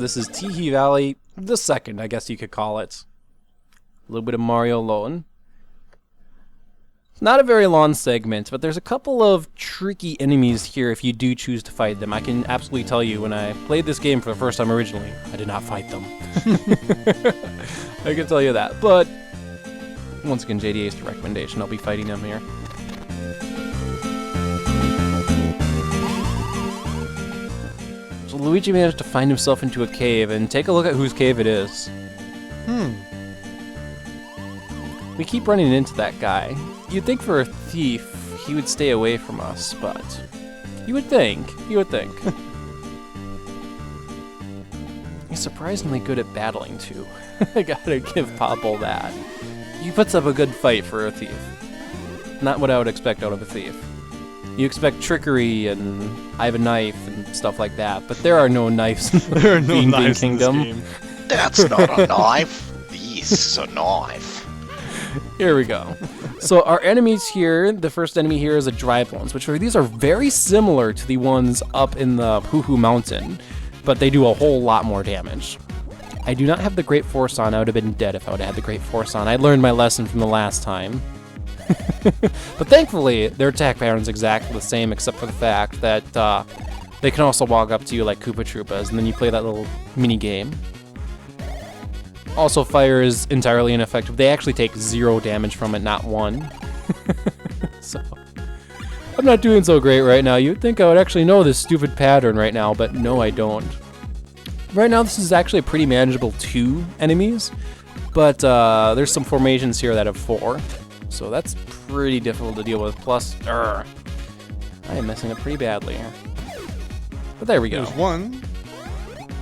This is Teehee Valley, the second, I guess you could call it. A little bit of Mario alone. Not a very long segment, but there's a couple of tricky enemies here if you do choose to fight them. I can absolutely tell you, when I played this game for the first time originally, I did not fight them. I can tell you that. But, once again, JDA's the recommendation. I'll be fighting them here. So Luigi managed to find himself into a cave, and take a look at whose cave it is. We keep running into that guy. You'd think for a thief, he would stay away from us, but you would think. He's surprisingly good at battling, too. I gotta give Popple that. He puts up a good fight for a thief. Not what I would expect out of a thief. You expect trickery and I have a knife and stuff like that, but there are no knives in the There are no knives Kingdom. in this game. That's not a knife. This is a knife. Here we go. So our enemies here, the first enemy here is a dry bones, these are very similar to the ones up in the Hoo-Hoo Mountain, but they do a whole lot more damage. I do not have the Great Force on. I would have been dead if I would have had the Great Force on. I learned my lesson from the last time. But thankfully, their attack pattern is exactly the same, except for the fact that they can also walk up to you like Koopa Troopas, and then you play that little mini game. Also, fire is entirely ineffective. They actually take 0 damage from it, not 1. So, I'm not doing so great right now. You'd think I would actually know this stupid pattern right now, but no, I don't. Right now, this is actually a pretty manageable 2 enemies, but there's some formations here that have 4. So that's pretty difficult to deal with. Plus, I am messing up pretty badly here. But there we go. There's one.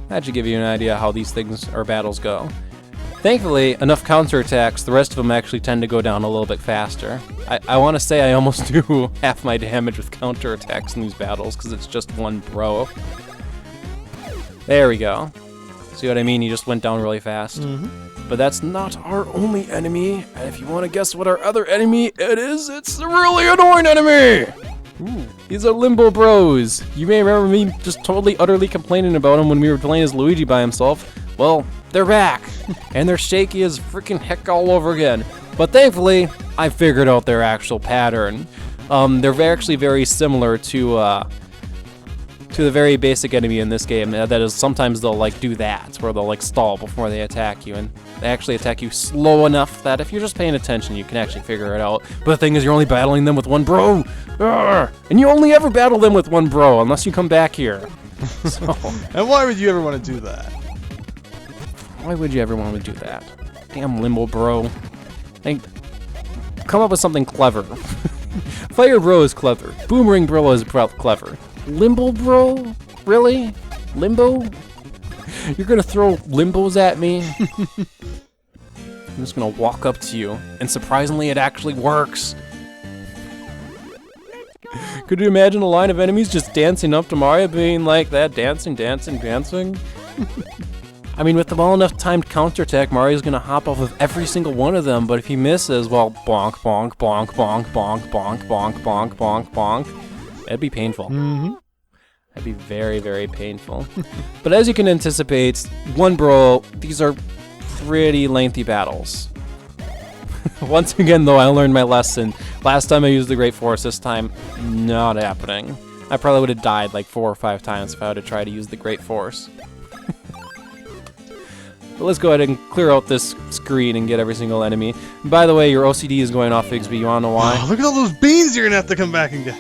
That should give you an idea how these things or battles go. Thankfully, enough counterattacks, the rest of them actually tend to go down a little bit faster. I want to say I almost do half my damage with counterattacks in these battles because it's just one bro. There we go. See what I mean? He just went down really fast. But that's not our only enemy. And if you want to guess what our other enemy it is, it's a really annoying enemy! These are Limbo Bros. You may remember me just totally, utterly complaining about them when we were playing as Luigi by himself. Well, they're back. And they're shaky as freaking heck all over again. But thankfully, I figured out their actual pattern. They're actually very similar to the very basic enemy in this game. That is, sometimes they'll like do that, where they'll like stall before they attack you, and they actually attack you slow enough that if you're just paying attention, you can actually figure it out. But the thing is, you're only battling them with one bro, and you only ever battle them with one bro unless you come back here. So, And why would you ever want to do that? why would you ever want to do that? Damn Limbo Bro. Hey, come up with something clever. Fire Bro is clever. Boomerang Bro is clever. Limbo Bro? Really? Limbo? You're gonna throw limbos at me? I'm just gonna walk up to you, and surprisingly it actually works. Could you imagine a line of enemies just dancing up to Mario being like that? Dancing. I mean, with the well enough timed counterattack, Mario's gonna hop off of every single one of them, but if he misses, well, bonk, bonk, bonk, bonk, bonk, bonk, bonk, bonk, bonk, bonk. That'd be painful. That'd be very, very painful. But as you can anticipate, one bro, these are pretty lengthy battles. Once again, though, I learned my lesson. Last time I used the Great Force, this time, not happening. I probably would have died like 4 or 5 times if I would have tried to use the Great Force. But let's go ahead and clear out this screen and get every single enemy. And by the way, your OCD is going off, Figsby. You wanna know why? Oh, look at all those beans you're gonna have to come back and get.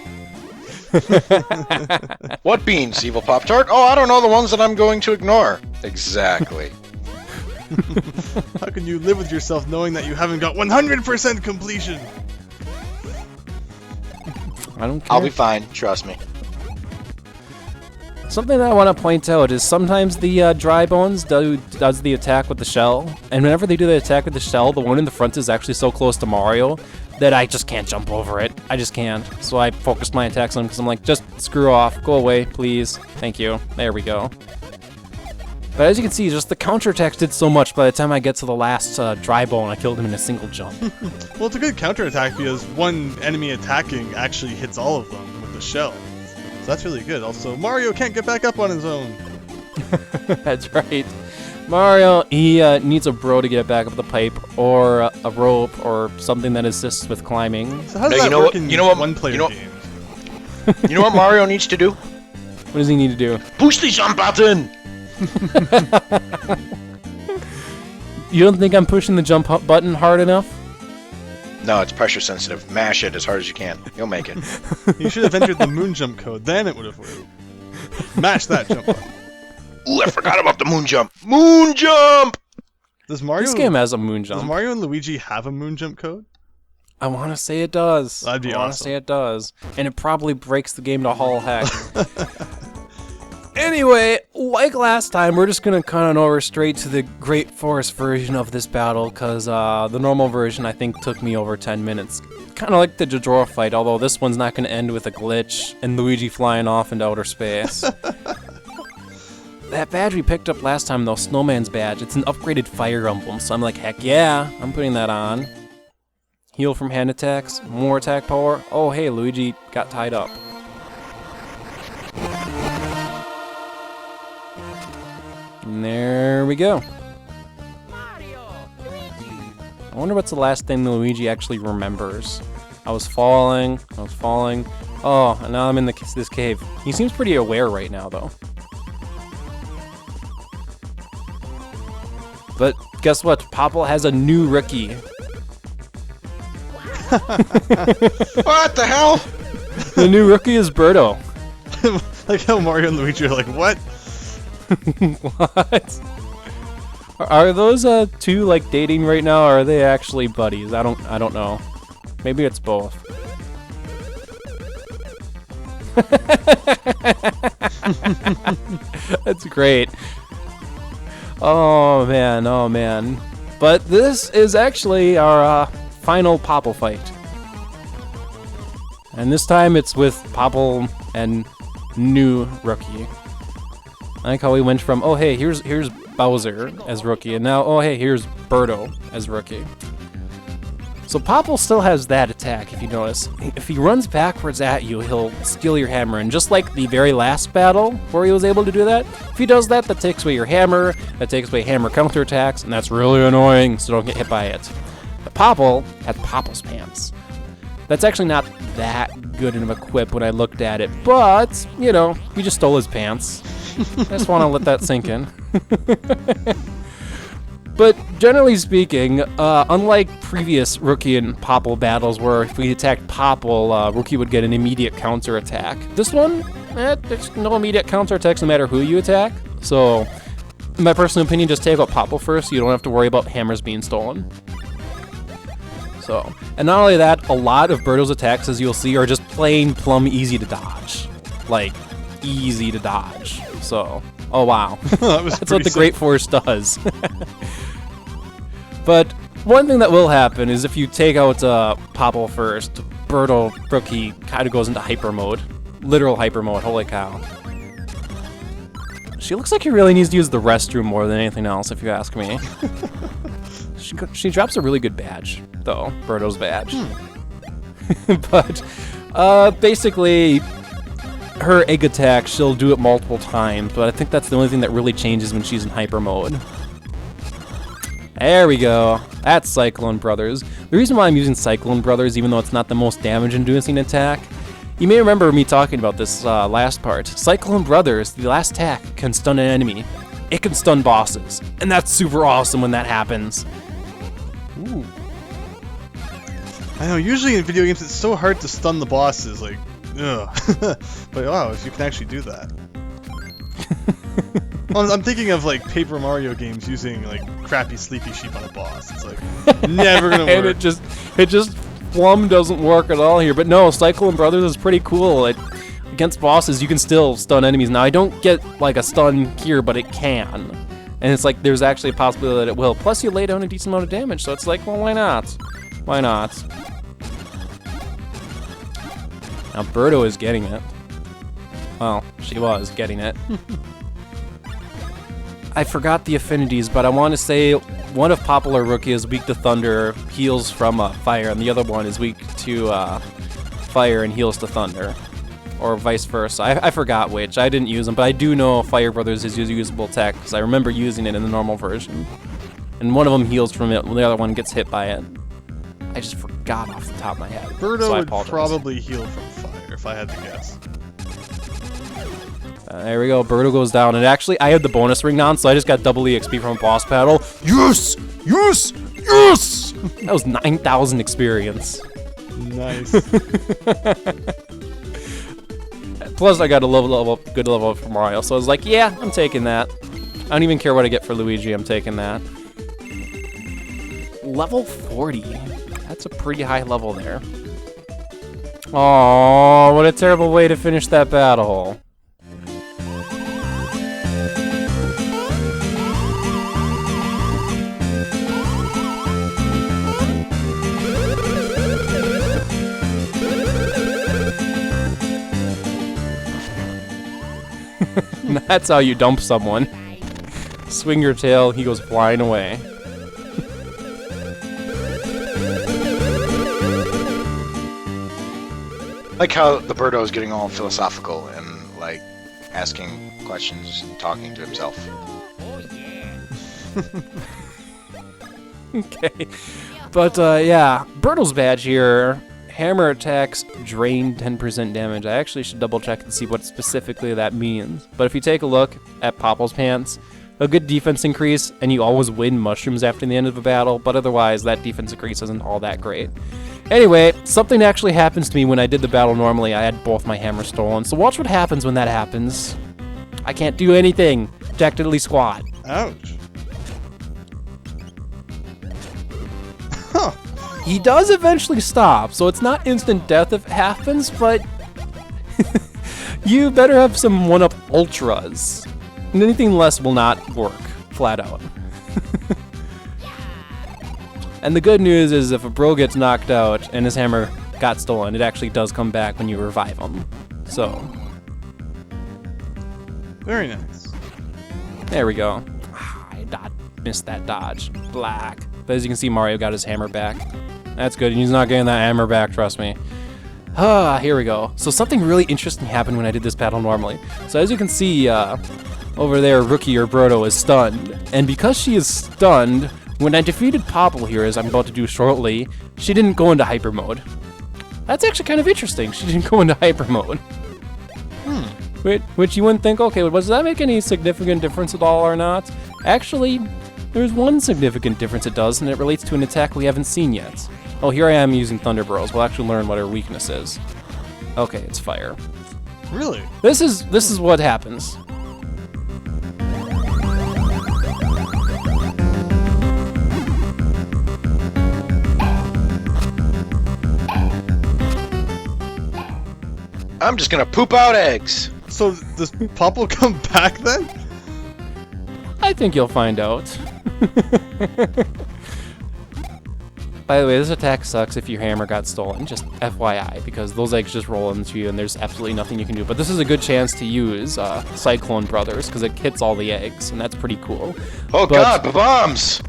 What beans, Evil Pop-Tart? Oh, I don't know, the ones that I'm going to ignore. Exactly. How can you live with yourself knowing that you haven't got 100% completion? I don't care. I'll be fine, trust me. Something that I want to point out is sometimes the dry bones does the attack with the shell, and whenever they do the attack with the shell, the one in the front is actually so close to Mario that I just can't jump over it. I just can't. So I focused my attacks on him because I'm like, just screw off, go away, please. Thank you. There we go. But as you can see, just the counterattacks did so much. By the time I get to the last dry bone, I killed him in a single jump. Well, it's a good counterattack because one enemy attacking actually hits all of them with the shell. So that's really good. Also, Mario can't get back up on his own. That's right. Mario, he needs a bro to get back up the pipe, or a rope, or something that assists with climbing. So how does No, that work in one-player games? You know what Mario needs to do? What does he need to do? Push the jump button! You don't think I'm pushing the jump button hard enough? No, it's pressure sensitive. Mash it as hard as you can. You'll make it. You should have entered the moon jump code, then it would have worked. Mash that jump button. Ooh, I forgot about the moon jump. Moon jump! Does Mario? This game has a moon jump. Does Mario and Luigi have a moon jump code? I want to say it does. That'd be I want to awesome. say it does. And it probably breaks the game to whole heck. Anyway, like last time, we're just going to cut on over straight to the Great Forest version of this battle, because the normal version, I think, took me over 10 minutes. Kind of like the Jadora fight, although this one's not going to end with a glitch and Luigi flying off into outer space. That badge we picked up last time, though, Snowman's badge, it's an upgraded fire emblem, so I'm like, heck yeah, I'm putting that on. Heal from hand attacks, more attack power. Oh, hey, Luigi got tied up. And there we go. I wonder what's the last thing Luigi actually remembers. I was falling. Oh, and now I'm in this cave. He seems pretty aware right now, though. But guess what? Popple has a new rookie. What the hell? The new rookie is Birdo. Like how Mario and Luigi are like, what? What? Are those two like dating right now, or are they actually buddies? I don't know. Maybe it's both. That's great. Oh man. But this is actually our final Popple fight. And this time it's with Popple and new rookie. I like how we went from, oh hey, here's Bowser as rookie, and now, oh hey, here's Birdo as rookie. So Popple still has that attack, if you notice. If he runs backwards at you, he'll steal your hammer, and just like the very last battle where he was able to do that, if he does that, that takes away your hammer, that takes away hammer counterattacks, and that's really annoying, so don't get hit by it. But Popple has Popple's pants. That's actually not that good of a quip when I looked at it, but, you know, we just stole his pants. I just want to let that sink in. But generally speaking, unlike previous Rookie and Popple battles where if we attacked Popple, Rookie would get an immediate counterattack. This one, there's no immediate counterattacks no matter who you attack. So, in my personal opinion, just take out Popple first so you don't have to worry about hammers being stolen. So, and not only that, a lot of Birdo's attacks, as you'll see, are just plain plumb easy to dodge. Like, easy to dodge. So, oh wow. That's what the Great Forest does. But one thing that will happen is if you take out Popple first, Birdo Rookie kind of goes into hyper mode. Literal hyper mode, holy cow. She looks like he really needs to use the restroom more than anything else, if you ask me. She drops a really good badge, though, Birdo's badge. But basically, her egg attack, she'll do it multiple times, but I think that's the only thing that really changes when she's in hyper mode. There we go. That's Cyclone Brothers. The reason why I'm using Cyclone Brothers, even though it's not the most damage-inducing attack, you may remember me talking about this last part. Cyclone Brothers, the last attack, can stun an enemy. It can stun bosses, and that's super awesome when that happens. Ooh. I know, usually in video games it's so hard to stun the bosses, like, ugh. But wow, if you can actually do that. Well, I'm thinking of like Paper Mario games using like crappy Sleepy Sheep on a boss. It's like never gonna work. And it just plumb doesn't work at all here. But no, Cyclone Brothers is pretty cool. Against bosses, you can still stun enemies. Now I don't get like a stun here, but it can. And it's like there's actually a possibility that it will. Plus you lay down a decent amount of damage, so it's like, well, why not? Why not? Now Birdo is getting it. Well, she was getting it. I forgot the affinities, but I want to say one of Popple or Rookie is weak to thunder, heals from fire, and the other one is weak to fire and heals to thunder. or vice versa. I forgot which. I didn't use them, but I do know Fire Brothers is a usable attack because I remember using it in the normal version. And one of them heals from it, the other one gets hit by it. I just forgot off the top of my head. Birdo so I would apologize. probably heal from fire, if I had to guess. There we go. Birdo goes down. And actually, I had the bonus ring on, so I just got double EXP from a boss battle. Yes! Yes! Yes! That was 9,000 experience. Nice. Plus, I got a good level up for Mario, so I was like, yeah, I'm taking that. I don't even care what I get for Luigi, I'm taking that. Level 40. That's a pretty high level there. Oh, what a terrible way to finish that battle. That's how you dump someone. Swing your tail, he goes flying away. Like how the Birdo is getting all philosophical and like asking questions and talking to himself. Okay. But yeah, Birdo's badge here. Hammer attacks drain 10% damage. I actually should double check and see what specifically that means. But if you take a look at Popple's pants, a good defense increase, and you always win mushrooms after the end of a battle, but otherwise that defense increase isn't all that great. Anyway, something actually happens to me when I did the battle normally. I had both my hammers stolen, so watch what happens when that happens. I can't do anything. Tactically squat. Ouch. Huh. He does eventually stop, so it's not instant death if it happens, but you better have some 1-up ultras. And anything less will not work, flat out. And the good news is if a bro gets knocked out and his hammer got stolen, it actually does come back when you revive him. So. Very nice. There we go. I missed that dodge. Black. But as you can see, Mario got his hammer back. That's good. He's not getting that hammer back, trust me. Here we go. So something really interesting happened when I did this battle normally. So as you can see, over there, Rookie or Birdo is stunned. And because she is stunned, when I defeated Popple here, as I'm about to do shortly, she didn't go into hyper mode. That's actually kind of interesting. She didn't go into hyper mode. Which you wouldn't think, okay, well, does that make any significant difference at all or not? Actually, there's one significant difference it does, and it relates to an attack we haven't seen yet. Oh, here I am using Thunder Burrows. We'll actually learn what her weakness is. Okay, it's fire. Really? This is what happens. I'm just gonna poop out eggs. So does Popple come back then? I think you'll find out. By the way, this attack sucks if your hammer got stolen, just FYI, because those eggs just roll into you and there's absolutely nothing you can do. But this is a good chance to use Cyclone Brothers, because it hits all the eggs, and that's pretty cool. Oh god, the bombs!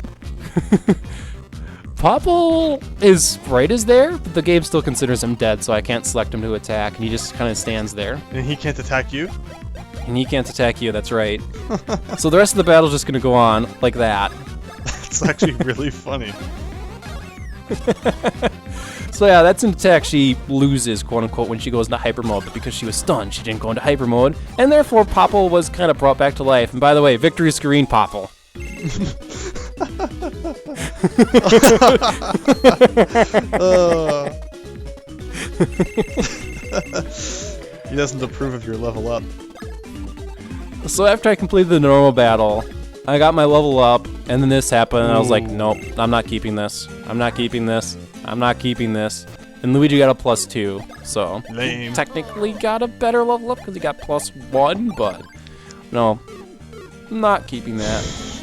Popple, his sprite is there, but the game still considers him dead, so I can't select him to attack, and he just kind of stands there. And he can't attack you? And he can't attack you, that's right. So the rest of the battle's just gonna go on like that. That's actually really funny. So yeah, that's an attack she loses, quote-unquote, when she goes into hyper mode, but because she was stunned, she didn't go into hyper mode, and therefore Popple was kind of brought back to life. And by the way, victory screen Popple. He doesn't approve of your level up. So after I completed the normal battle, I got my level up, and then this happened, and I was like, nope, I'm not keeping this. I'm not keeping this. I'm not keeping this. And Luigi got a +2, so Lame. he technically got a better level up because he got +1, but no, I'm not keeping that.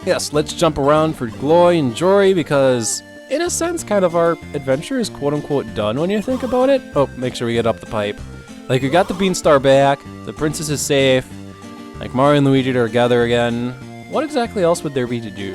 Yes, let's jump around for glory and joy because, in a sense, kind of our adventure is quote-unquote done when you think about it. Oh, make sure we get up the pipe. Like, we got the Beanstar back, the princess is safe, like Mario and Luigi are together again. What exactly else would there be to do?